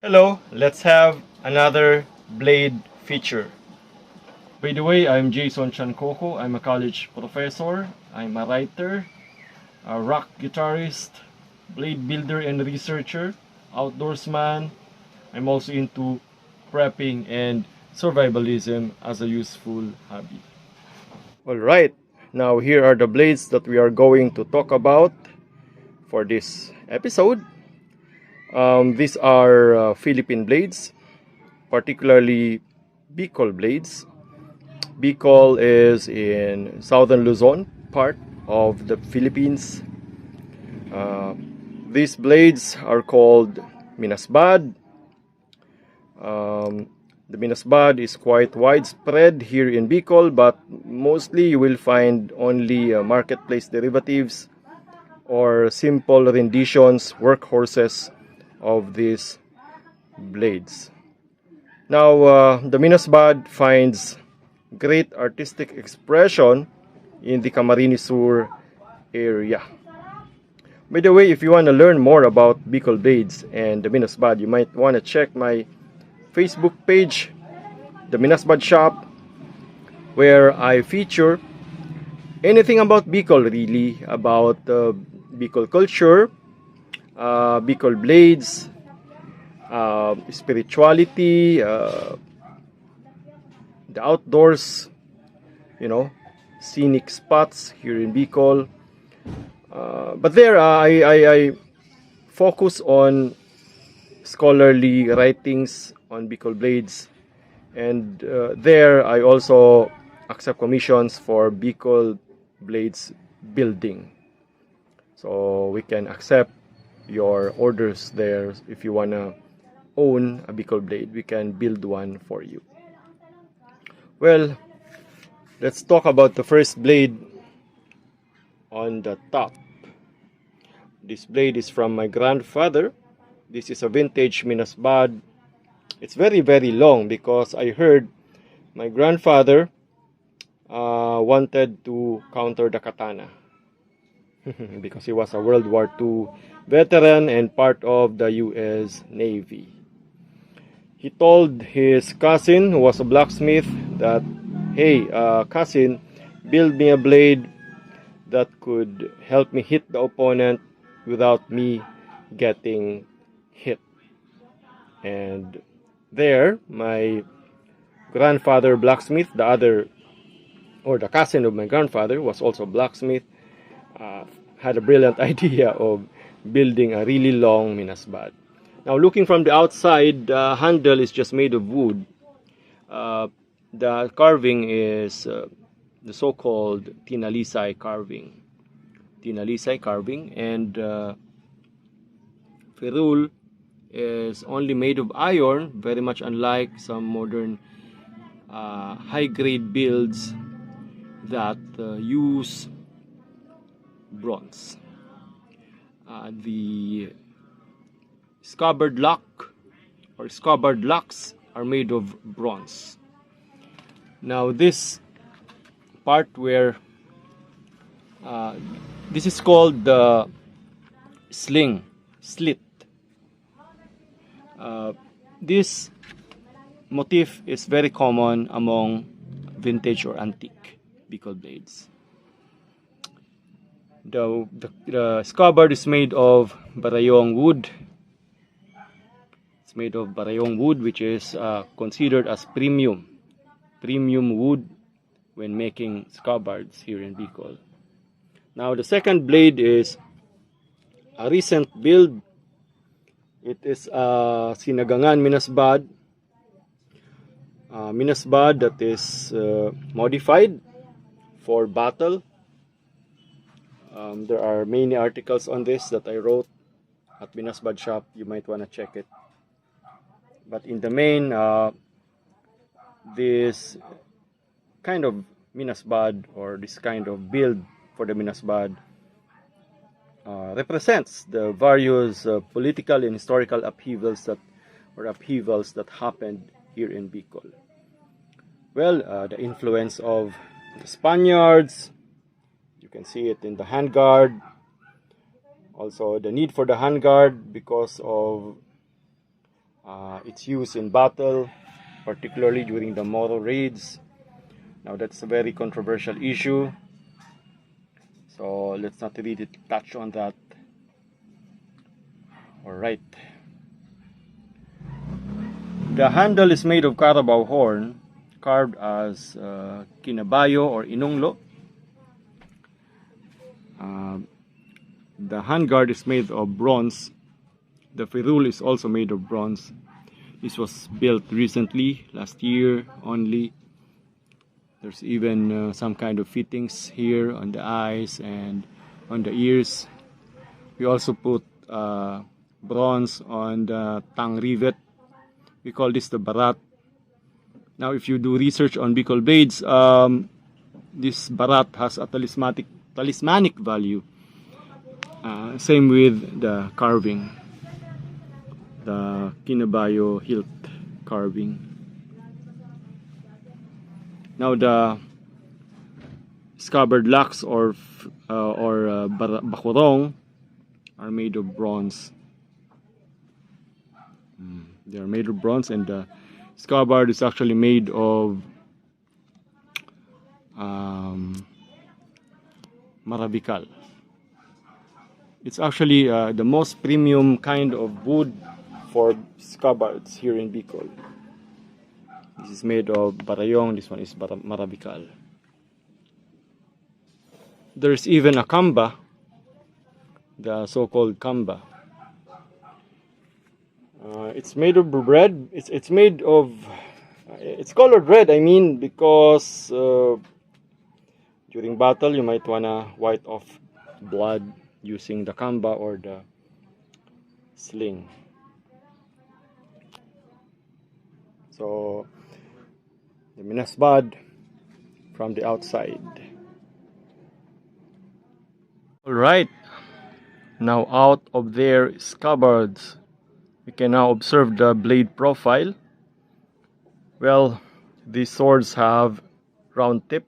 Hello, let's have another blade feature. By the way, I'm Jason Chancoco. I'm a college professor. I'm a writer, a rock guitarist, blade builder and researcher, outdoorsman. I'm also into prepping and survivalism as a useful hobby. Alright, now here are the blades that we are going to talk about for this episode. These are Philippine blades, particularly Bicol blades. Bicol is in southern Luzon part of the Philippines. Uh, these blades are called Minasbad. The Minasbad is quite widespread here in Bicol, but mostly you will find only marketplace derivatives or simple renditions, workhorses of these blades. Now, the Minasbad finds great artistic expression in the Camarines Sur area. By the way, if you want to learn more about Bicol Blades and the Minasbad, you might want to check my Facebook page, the Minasbad Shop, where I feature anything about Bicol, really, about Bicol culture, Bicol Blades, spirituality, the outdoors, scenic spots here in Bicol. But there, I focus on scholarly writings on Bicol Blades, and there I also accept commissions for Bicol Blades building. So we can accept your orders there. If you wanna own a Bicol Blade, we can build one for you. Well, let's talk about the first blade on the top. This blade is from my grandfather. This is a vintage Minasbad. It's very, very long because I heard my grandfather wanted to counter the katana because he was a World War II veteran and part of the U.S. Navy. He told his cousin, who was a blacksmith, that, hey, cousin, build me a blade that could help me hit the opponent without me getting hit. And there, my grandfather blacksmith, the cousin of my grandfather was also a blacksmith, had a brilliant idea of building a really long minasbad. Now, looking from the outside, the handle is just made of wood. The carving is the so-called tinalisay carving. Tinalisay carving, and ferrule is only made of iron, very much unlike some modern high-grade builds that use bronze. The scabbard lock or scabbard locks are made of bronze. Now this part where this is called the slit. This motif is very common among vintage or antique Bicol blades. The scabbard is made of barayong wood. It's made of barayong wood, which is considered as premium wood when making scabbards here in Bicol. Now the second blade is a recent build. It is a Sinagangan Minasbad. Minasbad that is modified for battle. There are many articles on this that I wrote at Minasbad Shop. You might want to check it. But in the main, this kind of Minasbad or this kind of build for the Minasbad represents the various political and historical upheavals that happened here in Bicol. Well, the influence of the Spaniards, you can see it in the handguard. Also, the need for the handguard because of It's used in battle, particularly during the Moro raids. Now that's a very controversial issue, so let's not really touch on that. Alright. The handle is made of carabao horn, carved as kinabayo or inunglo. The handguard is made of bronze. The ferrule is also made of bronze. This was built recently, last year only. There's even some kind of fittings here on the eyes and on the ears. We also put bronze on the tongue rivet. We call this the barat. Now if you do research on Bicol blades, this barat has a talismanic value. Same with the carving, the kinabayo hilt carving. Now the scabbard locks or bakurong are made of bronze. They are made of bronze, and the scabbard is actually made of marabikal. It's actually the most premium kind of wood for scabbards here in Bicol. This is made of barayong, this one is marabikal. There's even a kamba, the so-called kamba. It's made of red. It's made of. It's colored red. I mean, because during battle you might wanna wipe off blood using the kamba or the sling. So the minasbad from the outside. Alright, now out of their scabbards, we can now observe the blade profile. Well, these swords have round tip.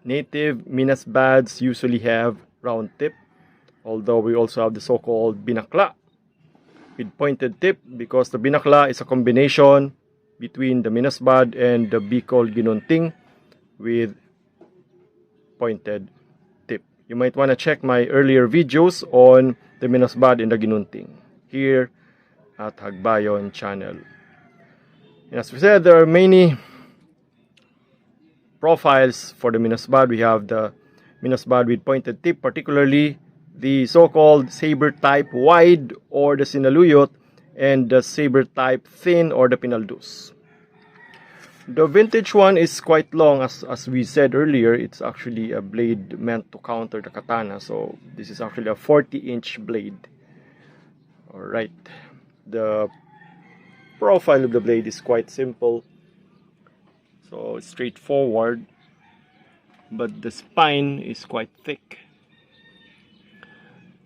Native minasbads usually have round tip, although we also have the so-called binakla with pointed tip, because the binakla is a combination between the minasbad and the Bicol ginunting with pointed tip. You might want to check my earlier videos on the minasbad and the ginunting here at Hagbayon Channel. And as we said, there are many profiles for the minasbad. We have the minasbad with pointed tip, particularly the so-called saber type wide or the sinaluyot, and the saber type thin or the pinaldus. The vintage one is quite long, as we said earlier. It's actually a blade meant to counter the katana, so this is actually a 40-inch blade. Alright, the profile of the blade is quite simple, so it's straightforward, but the spine is quite thick.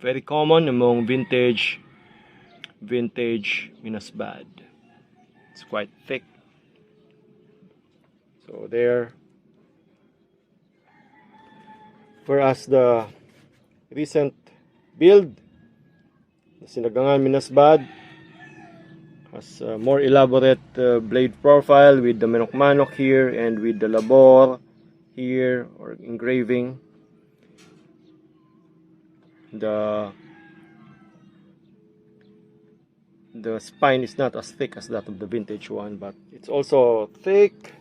Very common among vintage minasbad. It's quite thick. So there. Whereas the recent build, the Sinagangan Minasbad, has a more elaborate blade profile with the manok-manok here and with the labor here or engraving. The spine is not as thick as that of the vintage one, but it's also thick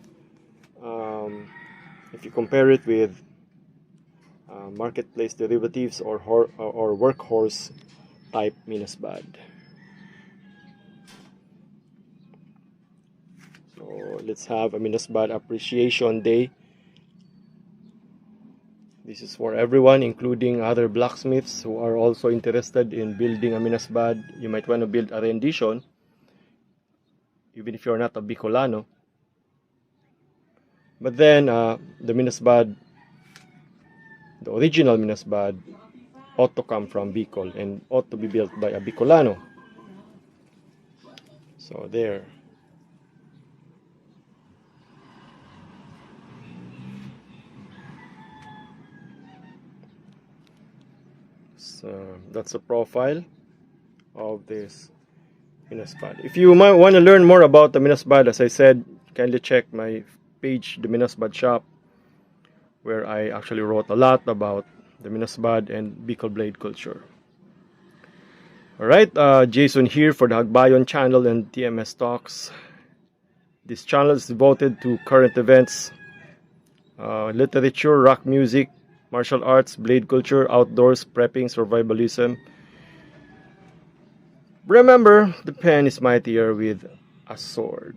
if you compare it with marketplace derivatives or workhorse type minasbad. So let's have a minasbad appreciation day. This is for everyone, including other blacksmiths who are also interested in building a minasbad. You might want to build a rendition, even if you're not a Bicolano. But then, the minasbad, the original minasbad, ought to come from Bicol and ought to be built by a Bicolano. So there. So that's a profile. of this Minasbad. If you might want to learn more about the Minasbad, as I said, kindly check my page, the Minasbad Shop, where I actually wrote a lot about the Minasbad and Bicol Blade culture. Alright, Jason here for the Hagbayon Channel and TMS Talks. This channel is devoted to current events, literature, rock music, martial arts, blade culture, outdoors, prepping, survivalism. Remember, the pen is mightier with a sword.